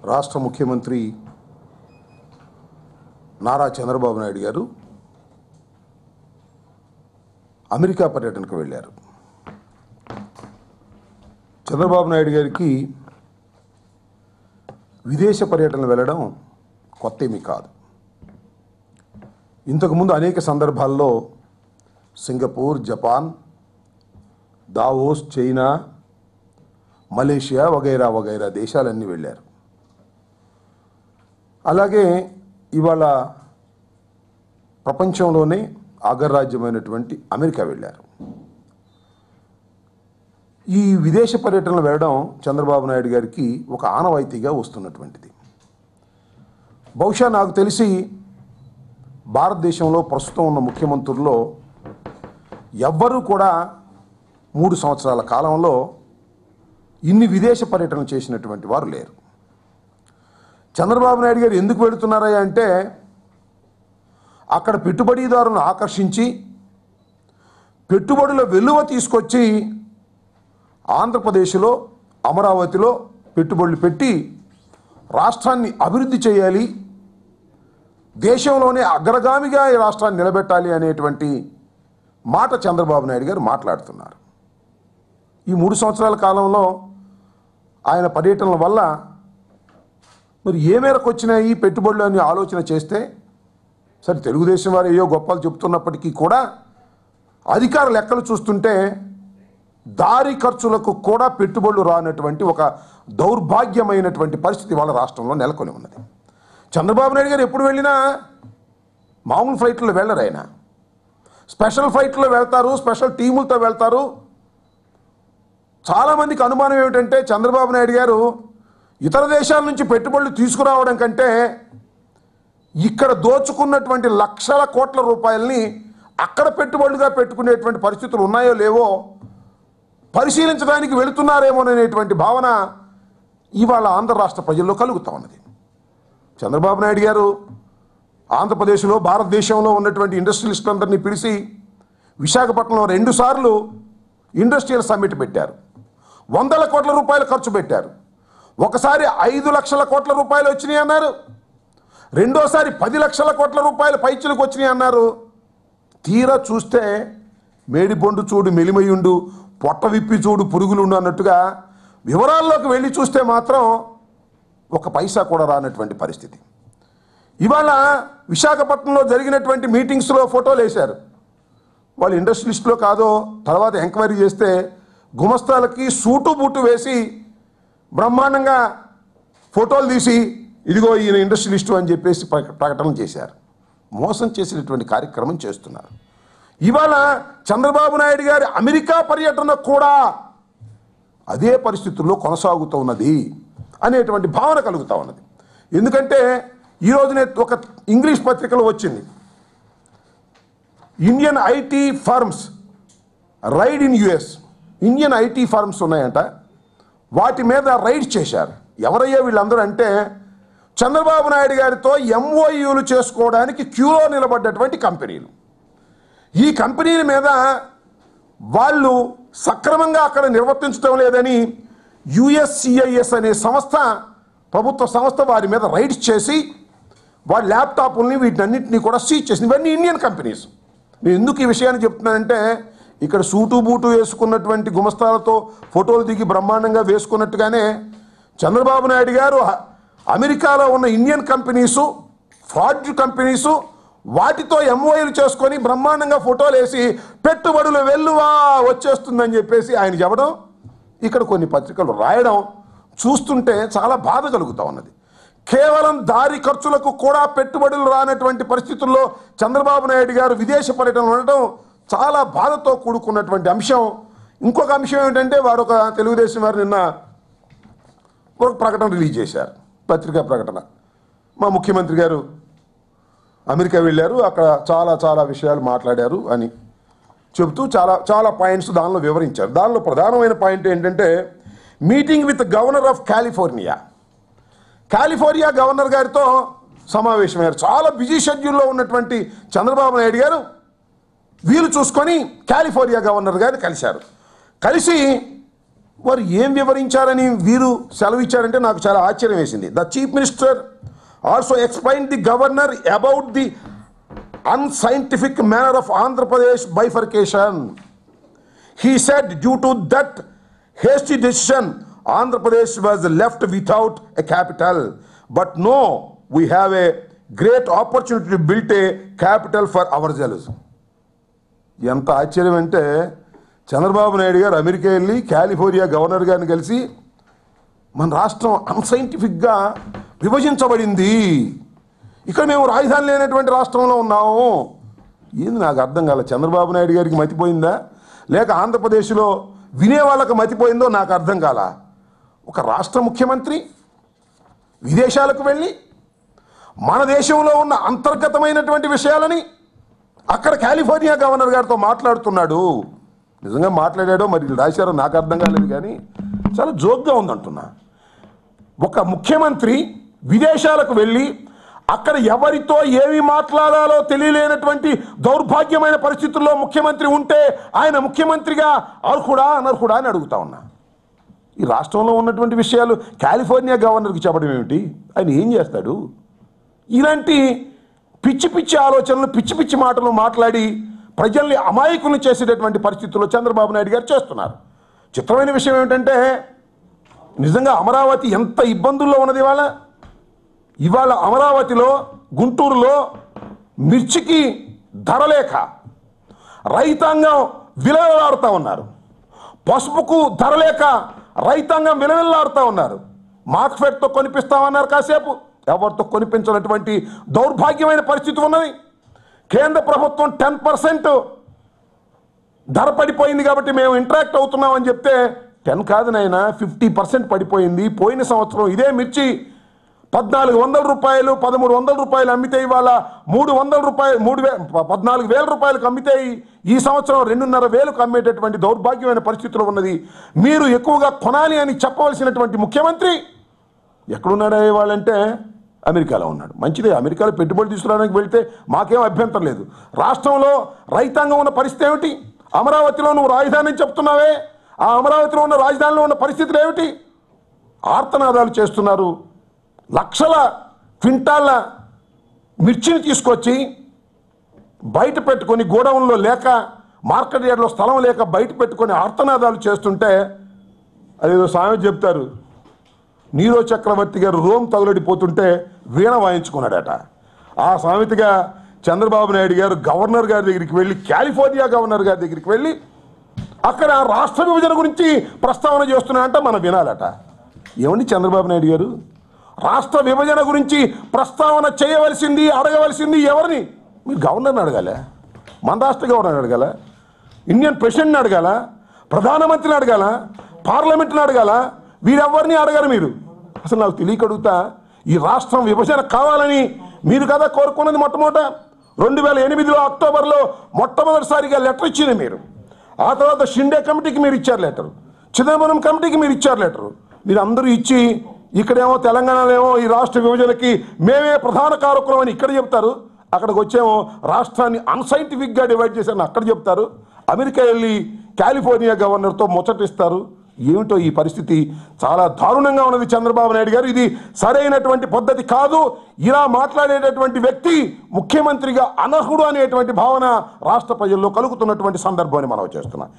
రాష్ట్ర ముఖ్యమంత్రి నారా చంద్రబాబు నాయుడు గారు అమెరికా పర్యటనకు వెళ్ళారు. చంద్రబాబు నాయుడు గారికి విదేశ పర్యటనలు వెళ్ళడం కొత్తేమీ కాదు. ఇంతకుముందు అనేక సందర్భాల్లో Singapore, Japan, Davos, China, Malaysia వగైరా వగైరా దేశాలన్నీ వెళ్ళారు. అలాగే ఇవాళ ప్రపంచంలోనే అగ్రరాజ్యమైనటువంటి అమెరికా వెళ్ళారు. ఈ విదేశ పర్యటనలు వెళ్ళడం చంద్రబాబు నాయుడు గారికి ఒక ఆనవాయితీగా వస్తున్నటువంటిది. బహుశా నాకు తెలిసి భారతదేశంలో ప్రస్తుతం ఉన్న ముఖ్యమంత్రుల్లో ఎవ్వరూ కూడా 3 సంవత్సరాల కాలంలో ఇన్ని విదేశ పర్యటనలు చేసినటువంటి వారు లేరు. చంద్రబాబు నాయుడు గారు ఎందుకు వెళుతున్నారా అంటే అక్కడ పెట్టుబడిదారులను ఆకర్షించి పెట్టుబడుల వెలువ తీసుకొచ్చి ఆంధ్రప్రదేశ్లో అమరావతిలో పెట్టుబడులు పెట్టి రాష్ట్రాన్ని అభివృద్ధి చేయాలి, దేశంలోనే అగ్రగామిగా ఈ రాష్ట్రాన్ని నిలబెట్టాలి అనేటువంటి మాట చంద్రబాబు నాయుడు గారు మాట్లాడుతున్నారు. ఈ 3 సంవత్సరాల కాలంలో ఆయన పర్యటనల వల్ల మరి ఏ మేరకు వచ్చినాయి పెట్టుబడులు అని ఆలోచన చేస్తే, సరే తెలుగుదేశం వారు ఏయో గొప్పలు చెప్తున్నప్పటికీ కూడా అధికార లెక్కలు చూస్తుంటే దారి ఖర్చులకు కూడా పెట్టుబడులు రానటువంటి ఒక దౌర్భాగ్యమైనటువంటి పరిస్థితి వాళ్ళ రాష్ట్రంలో నెలకొని ఉన్నది. చంద్రబాబు నాయుడు గారు ఎప్పుడు వెళ్ళినా మామూలు ఫ్లైట్లో వెళ్ళరు, ఆయన స్పెషల్ ఫ్లైట్లో వెళ్తారు, స్పెషల్ టీములతో వెళ్తారు. చాలామందికి అనుమానం ఏమిటంటే చంద్రబాబు నాయుడు గారు ఇతర దేశాల నుంచి పెట్టుబడులు తీసుకురావడం కంటే ఇక్కడ దోచుకున్నటువంటి లక్షల కోట్ల రూపాయలని అక్కడ పెట్టుబడులుగా పెట్టుకునేటువంటి పరిస్థితులు ఉన్నాయో లేవో పరిశీలించడానికి వెళుతున్నారేమోననేటువంటి భావన ఇవాళ ఆంధ్ర రాష్ట్ర ప్రజల్లో కలుగుతూ ఉన్నది. చంద్రబాబు నాయుడు గారు ఆంధ్రప్రదేశ్లో భారతదేశంలో ఉన్నటువంటి ఇండస్ట్రియలిస్టులందరినీ పిలిచి విశాఖపట్నంలో 2 సార్లు ఇండస్ట్రియల్ సమ్మిట్ పెట్టారు. 100 కోట్ల రూపాయలు ఖర్చు పెట్టారు. ఒకసారి 5 లక్షల కోట్ల రూపాయలు వచ్చినాయి అన్నారు, రెండోసారి 10 లక్షల కోట్ల రూపాయలు పైచులకు వచ్చినాయి అన్నారు. తీరా చూస్తే మేడిపొండు చూడు మెలిమయుండు, పొట్ట విప్పి చూడు పురుగులుండు అన్నట్టుగా వివరాల్లోకి వెళ్ళి చూస్తే మాత్రం ఒక పైసా కూడా రానటువంటి పరిస్థితి. ఇవాళ విశాఖపట్నంలో జరిగినటువంటి మీటింగ్స్లో ఫోటోలు వేశారు. వాళ్ళు ఇండస్ట్రియలిస్టులో కాదో తర్వాత ఎంక్వైరీ చేస్తే గుమస్తాలకి సూటు బూటు వేసి బ్రహ్మాండంగా ఫోటోలు తీసి ఇదిగో ఈయన ఇండస్ట్రియలిస్టు అని చెప్పేసి ప్రకటన చేశారు. మోసం చేసినటువంటి కార్యక్రమం చేస్తున్నారు. ఇవాళ చంద్రబాబు నాయుడు గారి అమెరికా పర్యటన కూడా అదే పరిస్థితుల్లో కొనసాగుతూ ఉన్నది అనేటువంటి భావన కలుగుతూ ఉన్నది. ఎందుకంటే ఈరోజునే ఒక ఇంగ్లీష్ పత్రికలో వచ్చింది, Indian IT firms raid in US. Indian IT firms ఉన్నాయంట, వాటి మీద రైడ్ చేశారు. ఎవరయ్యా వీళ్ళందరూ అంటే చంద్రబాబు నాయుడు గారితో ఎంఓయూలు చేసుకోవడానికి క్యూలో నిలబడ్డటువంటి కంపెనీలు. ఈ కంపెనీల మీద వాళ్ళు సక్రమంగా అక్కడ నిర్వర్తించడం లేదని యుఎస్సిఐఎస్ అనే సంస్థ, ప్రభుత్వ సంస్థ వారి మీద రైడ్స్ చేసి వాడి ల్యాప్టాప్ని వీటినన్నింటినీ కూడా సీజ్ చేసింది. ఇవన్నీ ఇండియన్ కంపెనీస్. నేను ఎందుకు ఈ విషయాన్ని చెప్తున్నానంటే ఇక్కడ సూటు బూటు వేసుకున్నటువంటి గుమస్తాలతో ఫోటోలు దిగి బ్రహ్మాండంగా వేసుకున్నట్టుగానే చంద్రబాబు నాయుడు గారు అమెరికాలో ఉన్న ఇండియన్ కంపెనీసు, ఫ్రాడ్ కంపెనీసు, వాటితో ఎంఓఏలు చేసుకొని బ్రహ్మాండంగా ఫోటోలు వేసి పెట్టుబడులు వెల్లువా వచ్చేస్తుందని చెప్పేసి ఆయన చెప్పడం, ఇక్కడ కొన్ని పత్రికలు రాయడం చూస్తుంటే చాలా బాధ కలుగుతూ ఉన్నది. కేవలం దారి ఖర్చులకు కూడా పెట్టుబడులు రానటువంటి పరిస్థితుల్లో చంద్రబాబు నాయుడు గారు విదేశ పర్యటనలు ఉండటం చాలా బాధతో కూడుకున్నటువంటి అంశం. ఇంకొక అంశం ఏమిటంటే వారు ఒక తెలుగుదేశం వారు నిన్న ఒక ప్రకటన రిలీజ్ చేశారు, పత్రికా ప్రకటన. మా ముఖ్యమంత్రి గారు అమెరికా వెళ్ళారు, అక్కడ చాలా చాలా విషయాలు మాట్లాడారు అని చెబుతూ చాలా చాలా పాయింట్స్ దానిలో వివరించారు. దానిలో ప్రధానమైన పాయింట్ ఏంటంటే meeting with governor of California. California governor గారితో సమావేశమయ్యారు. చాలా బిజీ షెడ్యూల్లో ఉన్నటువంటి చంద్రబాబు నాయుడు గారు వీలు చూసుకొని కాలిఫోర్నియా గవర్నర్ గారిని కలిశారు. కలిసి వారు ఏం వివరించారని వీరు సెలవిచ్చారంటే నాకు చాలా ఆశ్చర్యం వేసింది. The chief minister also explain the governor about the unscientific manner of Andhra Pradesh bifurcation. He said due to that hasty decision, Andhra Pradesh was left without a capital. But no, we have a great opportunity to build a capital for ourselves. ఎంత ఆశ్చర్యం అంటే చంద్రబాబు నాయుడు గారు America వెళ్ళి California governor గారిని కలిసి మన రాష్ట్రం అన్సైంటిఫిక్గా విభజించబడింది, ఇక్కడ మేము రాజధాని లేనటువంటి రాష్ట్రంలో ఉన్నాము. ఏంది నాకు అర్థం కాలే. చంద్రబాబు నాయుడు గారికి మతిపోయిందా లేక ఆంధ్రప్రదేశ్లో వినే వాళ్ళకి మతిపోయిందో నాకు అర్థం కాల. ఒక రాష్ట్ర ముఖ్యమంత్రి విదేశాలకు వెళ్ళి మన దేశంలో ఉన్న అంతర్గతమైనటువంటి విషయాలని అక్కడ కాలిఫోర్నియా గవర్నర్ గారితో మాట్లాడుతున్నాడు. నిజంగా మాట్లాడాడో మరి రాశారో నాకు అర్థం కాలేదు, కానీ చాలా జోక్గా ఉందంటున్నా. ఒక ముఖ్యమంత్రి విదేశాలకు వెళ్ళి అక్కడ ఎవరితో ఏమి మాట్లాడాలో తెలియలేనటువంటి దౌర్భాగ్యమైన పరిస్థితుల్లో ముఖ్యమంత్రి ఉంటే ఆయన ముఖ్యమంత్రిగా అర్హుడా అనర్హుడా అని అడుగుతా ఉన్నా. ఈ రాష్ట్రంలో ఉన్నటువంటి విషయాలు కాలిఫోర్నియా గవర్నర్కి చెప్పడం ఏమిటి? ఆయన ఏం చేస్తాడు? ఇలాంటి పిచ్చి పిచ్చి ఆలోచనలు, పిచ్చి పిచ్చి మాటలు మాట్లాడి ప్రజల్ని అమాయకులను చేసేటటువంటి పరిస్థితుల్లో చంద్రబాబు నాయుడు గారు చేస్తున్నారు. చిత్రమైన విషయం ఏమిటంటే నిజంగా అమరావతి ఎంత ఇబ్బందుల్లో ఉన్నది ఇవాళ అమరావతిలో, గుంటూరులో మిర్చికి ధర లేక రైతాంగం విలవిల్లాడుతూ ఉన్నారు. పసుపుకు ధర లేక రైతాంగం విలవిల్లాడుతూ ఉన్నారు. మార్కెట్తో కొనిపిస్తామన్నారు, కాసేపు ఎవరితో కొనిపించినటువంటి దౌర్భాగ్యమైన పరిస్థితి ఉన్నది. కేంద్ర ప్రభుత్వం 10% ధర పడిపోయింది కాబట్టి మేము ఇంటరాక్ట్ అవుతున్నామని చెప్తే 10 కాదు నాయనా 50% పడిపోయింది. పోయిన సంవత్సరం ఇదే మిర్చి 1,400 రూపాయలు 1,300 రూపాయలు అమ్మితే ఇవాళ 300 రూపాయలు 14,000 రూపాయలకు అమ్మితే ఈ సంవత్సరం 2,500 అమ్మేటటువంటి దౌర్భాగ్యమైన పరిస్థితులు ఉన్నది. మీరు ఎక్కువగా కొనాలి అని చెప్పవలసినటువంటి ముఖ్యమంత్రి ఎక్కడున్నాడు ఇవాళంటే అమెరికాలో ఉన్నాడు. మంచిదే, అమెరికాలో పెట్టుబడి తీసుకురావడానికి వెళ్తే మాకేం అభ్యంతరం లేదు. రాష్ట్రంలో రైతాంగం ఉన్న పరిస్థితి ఏమిటి? అమరావతిలో నువ్వు రాజధాని చెప్తున్నావే, ఆ అమరావతిలో ఉన్న రాజధానిలో ఉన్న పరిస్థితులు ఏమిటి? ఆర్తనాదాలు చేస్తున్నారు. లక్షల క్వింటాళ్ళ మిర్చిని తీసుకొచ్చి బయట పెట్టుకొని గోడౌన్లో లేక మార్కెట్ యార్డ్లో స్థలం లేక బయట పెట్టుకొని ఆర్తనాదాలు చేస్తుంటే అదేదో సామెత చెప్తారు, నీరో చక్రవర్తి గారు రోమ్ తగులడిపోతుంటే వీణ వాయించుకున్నాడట. ఆ సామెతగా చంద్రబాబు నాయుడు గారు గవర్నర్ గారి దగ్గరికి వెళ్ళి, కాలిఫోర్నియా గవర్నర్ గారి దగ్గరికి వెళ్ళి అక్కడ రాష్ట్ర విభజన గురించి ప్రస్తావన చేస్తున్నాడంట, మనం వినాలట. ఏమండి చంద్రబాబు నాయుడు గారు, రాష్ట్ర విభజన గురించి ప్రస్తావన చేయవలసింది, అడగవలసింది ఎవరిని? మీరు గవర్నర్ని అడగాల, మన రాష్ట్ర గవర్నర్ని అడగాల, ఇండియన్ ప్రెసిడెంట్ని అడగాల, ప్రధానమంత్రిని అడగాల, పార్లమెంట్ని అడగాల, వీరెవరిని అడగారు మీరు? అసలు నాకు తెలియక అడుగుతా. ఈ రాష్ట్రం విభజన కావాలని మీరు కదా కోరుకున్నది. మొట్టమొదట 2008 అక్టోబర్లో మొట్టమొదటిసారిగా లెటర్ ఇచ్చింది మీరు. ఆ తర్వాత షిండే కమిటీకి మీరు ఇచ్చారు లెటరు, చిదంబరం కమిటీకి మీరు ఇచ్చారు లెటరు. మీరు అందరూ ఇచ్చి ఇక్కడేమో తెలంగాణలో ఏమో ఈ రాష్ట్ర విభజనకి మేమే ప్రధాన కారకులం అని ఇక్కడ చెప్తారు, అక్కడికి వచ్చేమో రాష్ట్రాన్ని అన్సైంటిఫిక్గా డివైడ్ చేశారని అక్కడ చెప్తారు. అమెరికా వెళ్ళి కాలిఫోర్నియా గవర్నర్తో ముచ్చటిస్తారు. ఏమిటో ఈ పరిస్థితి చాలా దారుణంగా ఉన్నది చంద్రబాబు నాయుడు గారు. ఇది సరైనటువంటి పద్ధతి కాదు. ఇలా మాట్లాడేటటువంటి వ్యక్తి ముఖ్యమంత్రిగా అనర్హుడు అనేటువంటి భావన రాష్ట్ర ప్రజల్లో కలుగుతున్నటువంటి సందర్భాన్ని మనం చేస్తున్నాం.